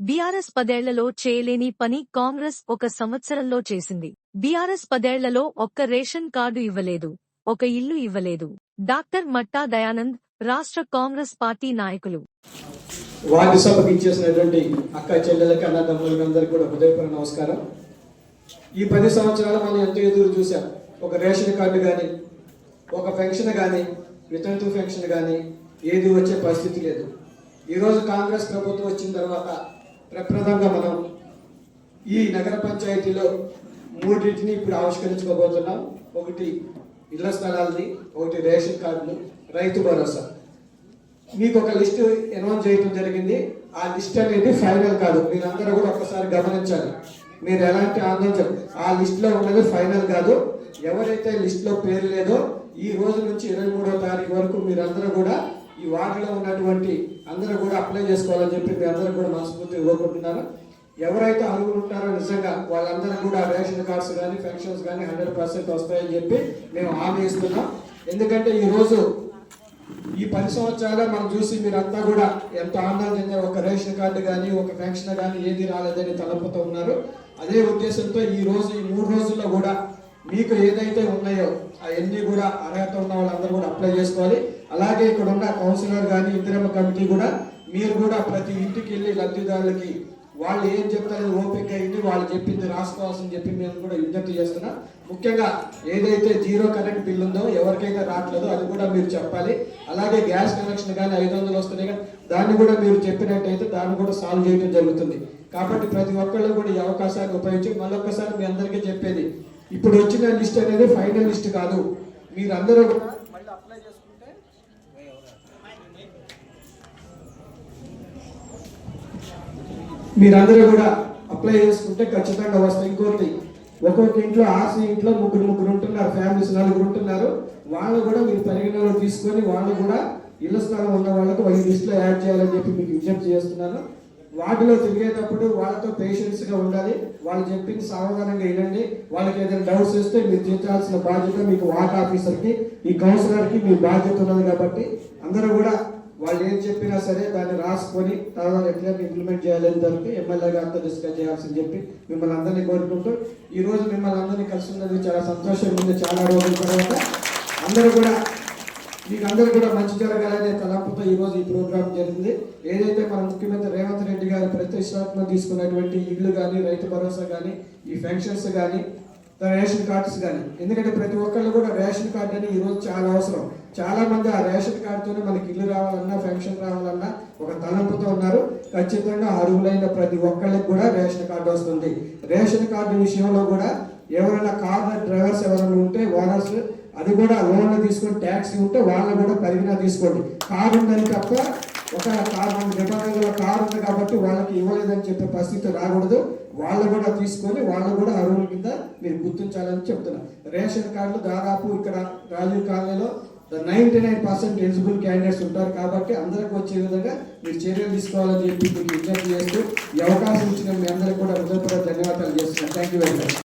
BRS 10 ఏళ్లలో చేయలేని పని కాంగ్రెస్ 1 సంవత్సరంలో చేసింది. బీఆర్ఎస్ 10 ఏళ్లలో ఒక్క రేషన్ కార్డు ఇవ్వలేదు, ఒక ఇల్లు ఇవ్వలేదు. డాక్టర్ మట్టా దయానంద్, రాష్ట్ర కాంగ్రెస్ పార్టీ నాయకులు. వార్డు సభకు ఇచ్చేసినటువంటి అక్క చెల్లెలకి అన్నదమ్ములకి అందరికీ కూడా హృదయపూర్వక నమస్కారం. ఈ 10 సంవత్సరాలు మనం ఎంతో ఎదురు చూసాం. ఒక రేషన్ కార్డు కానీ, ఒక పెన్షన్ కానీ, రిటర్న్ టు పెన్షన్ కానీ ఏది వచ్చే పరిస్థితి లేదు. ఈరోజు కాంగ్రెస్ ప్రభుత్వం వచ్చిన తర్వాత ప్రప్రదంగా మనం ఈ నగర పంచాయతీలో 3 ఇప్పుడు ఆవిష్కరించుకోబోతున్నాం. ఒకటి ఇళ్ల స్థలాలని, ఒకటి రేషన్ కార్డులు, రైతు భరోసా. మీకు ఒక లిస్టు అనౌన్స్ చేయడం జరిగింది. ఆ లిస్ట్ అనేది ఫైనల్ కాదు, మీరందరూ కూడా ఒక్కసారి గమనించాలి. మీరు ఎలాంటి ఆందోళన, ఆ లిస్టులో ఉన్నది ఫైనల్ కాదు. ఎవరైతే లిస్టులో పేరు లేదో ఈ రోజు నుంచి 23వ తారీఖు వరకు మీరందరూ కూడా ఈ వార్డులో ఉన్నటువంటి అందరూ కూడా అప్లై చేసుకోవాలని చెప్పి మీ అందరూ కూడా మనస్ఫూర్తిగా కోరుకుంటున్నారు. ఎవరైతే అర్హులు ఉంటారో నిజంగా వాళ్ళందరూ కూడా రేషన్ కార్డ్స్ కానీ, పెన్షన్స్ కానీ 100% వస్తాయని చెప్పి మేము హామీ ఇస్తున్నాం. ఎందుకంటే ఈరోజు ఈ 10 సంవత్సరాలు మనం చూసి మీరంతా కూడా ఎంత ఆనందం చెందారు. ఒక రేషన్ కార్డు కానీ, ఒక పెన్షన్ కానీ ఏది రాలేదని తలపుతూ ఉన్నారు. అదే ఉద్దేశంతో ఈ రోజు ఈ 3 రోజుల్లో కూడా మీకు ఏదైతే ఉన్నాయో అవన్నీ కూడా అర్హత ఉన్న వాళ్ళందరూ కూడా అప్లై చేసుకోవాలి. అలాగే ఇక్కడ ఉన్న కౌన్సిలర్ కానీ, ఇందిరమ్మ కమిటీ కూడా మీరు కూడా ప్రతి ఇంటికి వెళ్ళి లబ్ధిదారులకి వాళ్ళు ఏం చెప్తారో ఓపిక అయింది, వాళ్ళు చెప్పింది రాసుకోవాల్సింది చెప్పి మేము కూడా విజ్ఞప్తి చేస్తున్నాం. ముఖ్యంగా ఏదైతే 0 కరెంట్ బిల్ ఉందో ఎవరికైతే రావట్లేదో అది కూడా మీరు చెప్పాలి. అలాగే గ్యాస్ కనెక్షన్ కానీ 500 వస్తున్నాయి కానీ దాన్ని కూడా మీరు చెప్పినట్టయితే దాన్ని కూడా సాల్వ్ చేయడం జరుగుతుంది. కాబట్టి ప్రతి ఒక్కళ్ళు కూడా ఈ అవకాశాన్ని ఉపయోగించి మళ్ళొక్కసారి మీ అందరికీ చెప్పేది, ఇప్పుడు వచ్చిన లిస్ట్ అనేది ఫైనల్ లిస్ట్ కాదు. మీరందరూ కూడా మళ్ళీ అప్లై చేసుకుంటే ఖచ్చితంగా వస్తాయి. ఇంకోటి, ఒక్కొక్క ఇంట్లో ఆర్సీ ఇంట్లో ముగ్గురు ఉంటున్నారు, ఫ్యామిలీస్ 4 ఉంటున్నారు. వాళ్ళు కూడా మీరు పరిగణలో తీసుకొని వాళ్ళు కూడా ఇళ్ల స్థలం ఉన్న వాళ్ళకు ఈ లిస్ట్లో యాడ్ చేయాలని చెప్పి మీకు విజ్ఞప్తి చేస్తున్నాను. వాటిలో తిరిగేటప్పుడు వాళ్ళతో పేషెన్స్గా ఉండాలి. వాళ్ళు చెప్పింది సావధానంగా వినండి. వాళ్ళకి ఏదైనా డౌట్స్ వస్తే మీరు తీర్చాల్సిన బాధ్యత మీకు వార్డ్ ఆఫీసర్కి, ఈ కౌన్సిలర్కి మీ బాధ్యత ఉన్నది. కాబట్టి అందరూ కూడా వాళ్ళు ఏం చెప్పినా సరే దాన్ని రాసుకొని తర్వాత ఎట్లా ఇంప్లిమెంట్ చేయాలని దానికి ఎమ్మెల్యే గారితో డిస్కస్ చేయాల్సింది చెప్పి మిమ్మల్ని అందరినీ కోరుకుంటూ ఈరోజు మిమ్మల్ని అందరినీ కలుస్తున్నది చాలా సంతోషంగా ఉంది. చాలా రోజుల తర్వాత అందరూ కూడా మీకు అందరూ కూడా మంచి జరగాలనే తలంపుతో ఈరోజు ఈ ప్రోగ్రాం జరిగింది. ఏదైతే మన ముఖ్యమంత్రి రేవంత్ రెడ్డి గారు ప్రతిష్టాత్మక తీసుకున్నటువంటి ఇల్లు కానీ, రైతు భరోసా కానీ, ఈ పెన్షన్స్ కానీ, రేషన్ కార్డ్స్ కానీ, ఎందుకంటే ప్రతి ఒక్కళ్ళు కూడా రేషన్ కార్డు అని ఈరోజు చాలా అవసరం. చాలా మంది ఆ రేషన్ కార్డుతోనే మనకి ఇల్లు రావాలన్నా, పెన్షన్ రావాలన్నా ఒక తలంపుతో ఉన్నారు. ఖచ్చితంగా అర్హులైన ప్రతి ఒక్కళ్ళకి కూడా రేషన్ కార్డు వస్తుంది. రేషన్ కార్డు విషయంలో కూడా ఎవరైనా కార్ డ్రైవర్స్ ఎవరైనా ఉంటే ఓనర్స్ అది కూడా లోన్లు తీసుకొని ట్యాక్సీ ఉంటే వాళ్ళని కూడా పరిగణ తీసుకోండి. కారు ఉందని తప్ప ఒక నిబంధనల కారు ఉంది కాబట్టి వాళ్ళకి ఇవ్వలేదని చెప్పే పరిస్థితి రాకూడదు. వాళ్ళు కూడా తీసుకొని వాళ్ళు కూడా అర్హుల కింద మీరు గుర్తించాలని చెప్తున్నారు. రేషన్ కార్డులు దాదాపు ఇక్కడ రాజీవ్ కాలనీలో 99% ఎలిజిబుల్ క్యాండిడేట్స్ ఉంటారు. కాబట్టి అందరికి వచ్చే విధంగా మీరు చర్యలు తీసుకోవాలని చెప్పి మీకు విజ్ఞప్తి చేస్తూ ఈ అవకాశం ఇచ్చిన మీ అందరికీ కూడా హృదయపూర్వక ధన్యవాదాలు చేస్తున్నాను. Thank you very much.